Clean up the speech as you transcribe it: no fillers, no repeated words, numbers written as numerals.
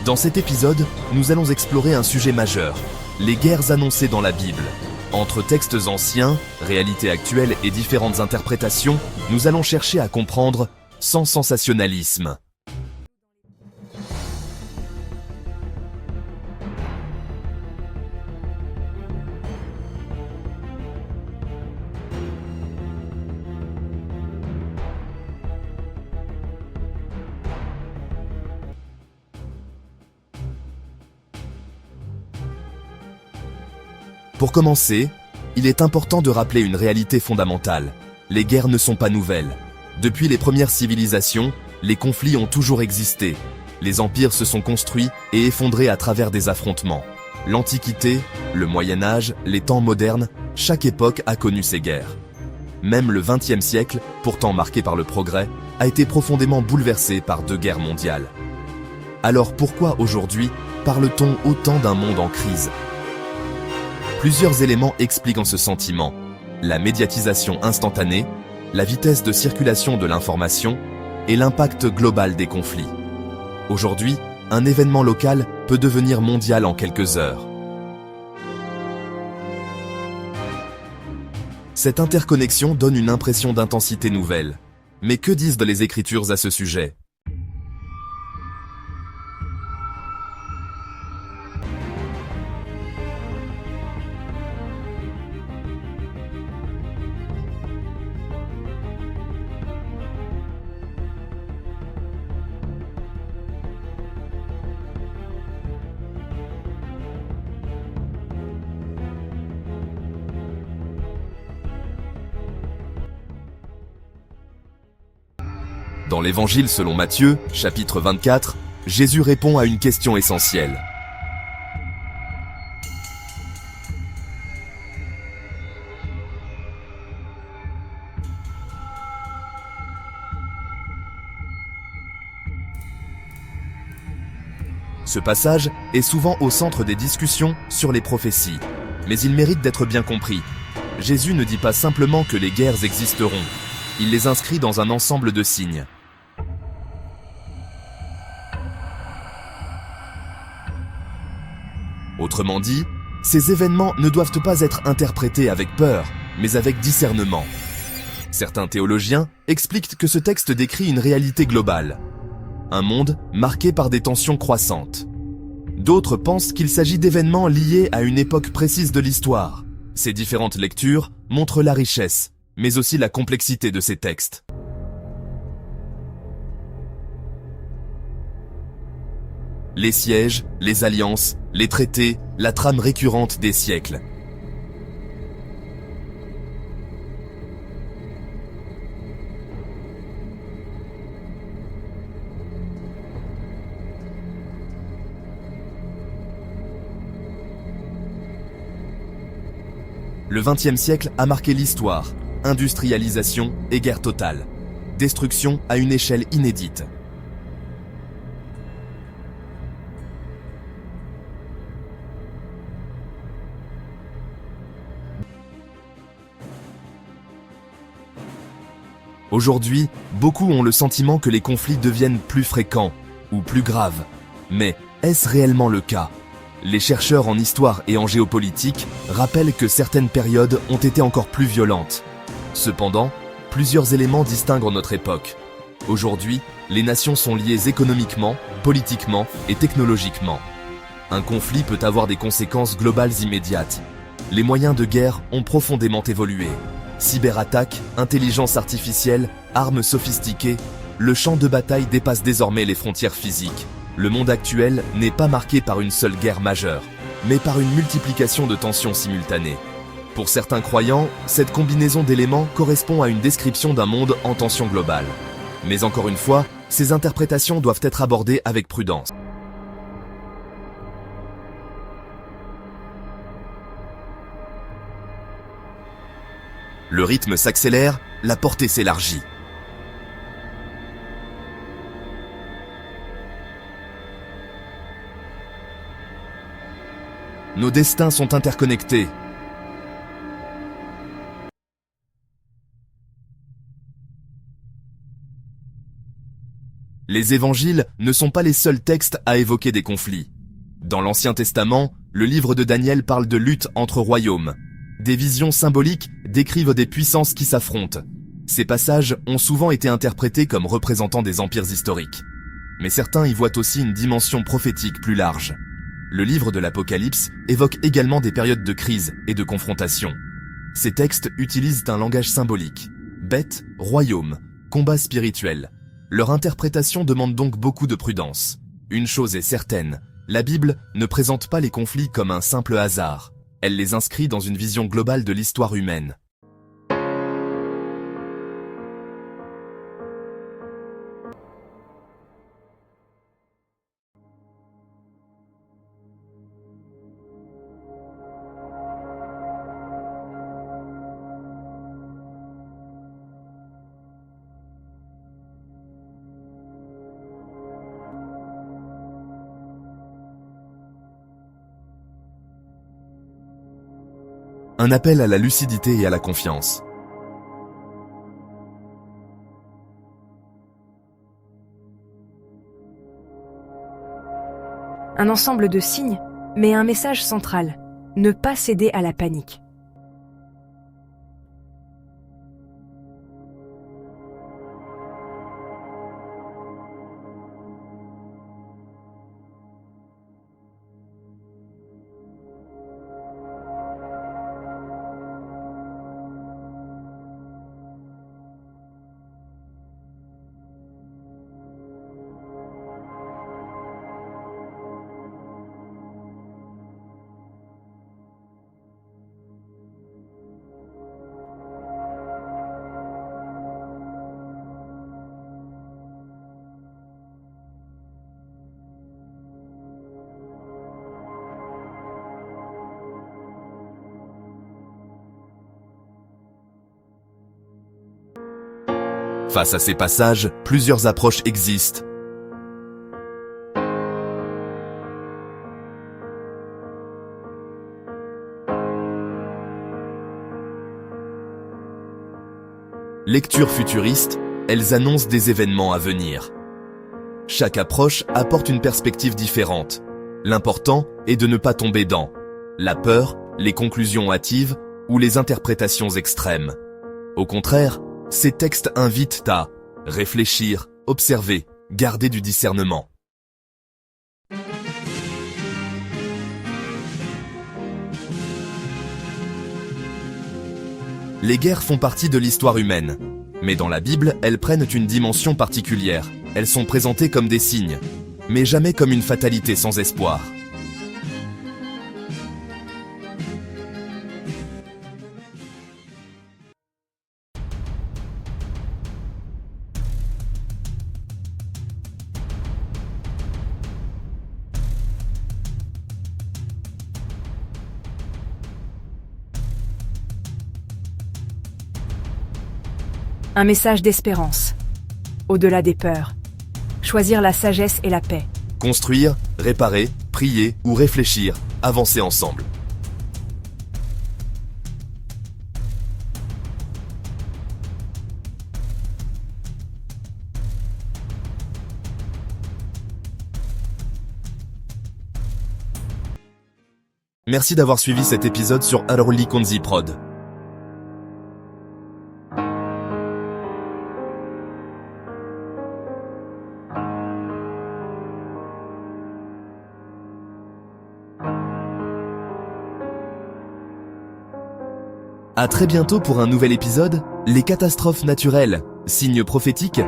Dans cet épisode, nous allons explorer un sujet majeur, les guerres annoncées dans la Bible. Entre textes anciens, réalités actuelles et différentes interprétations, nous allons chercher à comprendre sans sensationnalisme. Pour commencer, il est important de rappeler une réalité fondamentale. Les guerres ne sont pas nouvelles. Depuis les premières civilisations, les conflits ont toujours existé. Les empires se sont construits et effondrés à travers des affrontements. L'Antiquité, le Moyen-Âge, les temps modernes, chaque époque a connu ces guerres. Même le XXe siècle, pourtant marqué par le progrès, a été profondément bouleversé par 2 guerres mondiales. Alors pourquoi aujourd'hui parle-t-on autant d'un monde en crise ? Plusieurs éléments expliquent ce sentiment. La médiatisation instantanée, la vitesse de circulation de l'information et l'impact global des conflits. Aujourd'hui, un événement local peut devenir mondial en quelques heures. Cette interconnexion donne une impression d'intensité nouvelle. Mais que disent les Écritures à ce sujet ? Dans l'Évangile selon Matthieu, chapitre 24, Jésus répond à une question essentielle. Ce passage est souvent au centre des discussions sur les prophéties, mais il mérite d'être bien compris. Jésus ne dit pas simplement que les guerres existeront, il les inscrit dans un ensemble de signes. Autrement dit, ces événements ne doivent pas être interprétés avec peur, mais avec discernement. Certains théologiens expliquent que ce texte décrit une réalité globale, un monde marqué par des tensions croissantes. D'autres pensent qu'il s'agit d'événements liés à une époque précise de l'histoire. Ces différentes lectures montrent la richesse, mais aussi la complexité de ces textes. Les sièges, les alliances, les traités, la trame récurrente des siècles. Le XXe siècle a marqué l'histoire, industrialisation et guerre totale. Destruction à une échelle inédite. Aujourd'hui, beaucoup ont le sentiment que les conflits deviennent plus fréquents ou plus graves. Mais est-ce réellement le cas ? Les chercheurs en histoire et en géopolitique rappellent que certaines périodes ont été encore plus violentes. Cependant, plusieurs éléments distinguent notre époque. Aujourd'hui, les nations sont liées économiquement, politiquement et technologiquement. Un conflit peut avoir des conséquences globales immédiates. Les moyens de guerre ont profondément évolué. Cyberattaques, intelligence artificielle, armes sophistiquées, le champ de bataille dépasse désormais les frontières physiques. Le monde actuel n'est pas marqué par une seule guerre majeure, mais par une multiplication de tensions simultanées. Pour certains croyants, cette combinaison d'éléments correspond à une description d'un monde en tension globale. Mais encore une fois, ces interprétations doivent être abordées avec prudence. Le rythme s'accélère, la portée s'élargit. Nos destins sont interconnectés. Les évangiles ne sont pas les seuls textes à évoquer des conflits. Dans l'Ancien Testament, le livre de Daniel parle de lutte entre royaumes. Des visions symboliques décrivent des puissances qui s'affrontent. Ces passages ont souvent été interprétés comme représentant des empires historiques. Mais certains y voient aussi une dimension prophétique plus large. Le livre de l'Apocalypse évoque également des périodes de crise et de confrontation. Ces textes utilisent un langage symbolique. Bête, royaume, combat spirituel. Leur interprétation demande donc beaucoup de prudence. Une chose est certaine, la Bible ne présente pas les conflits comme un simple hasard. Elle les inscrit dans une vision globale de l'histoire humaine. Un appel à la lucidité et à la confiance. Un ensemble de signes, mais un message central. Ne pas céder à la panique. Face à ces passages, plusieurs approches existent. Lecture futuriste, elles annoncent des événements à venir. Chaque approche apporte une perspective différente. L'important est de ne pas tomber dans la peur, les conclusions hâtives ou les interprétations extrêmes. Au contraire, ces textes invitent à réfléchir, observer, garder du discernement. Les guerres font partie de l'histoire humaine. Mais dans la Bible, elles prennent une dimension particulière. Elles sont présentées comme des signes, mais jamais comme une fatalité sans espoir. Un message d'espérance. Au-delà des peurs. Choisir la sagesse et la paix. Construire, réparer, prier ou réfléchir, avancer ensemble. Merci d'avoir suivi cet épisode sur Aroli Konzi Prod. À très bientôt pour un nouvel épisode. Les catastrophes naturelles, signes prophétiques,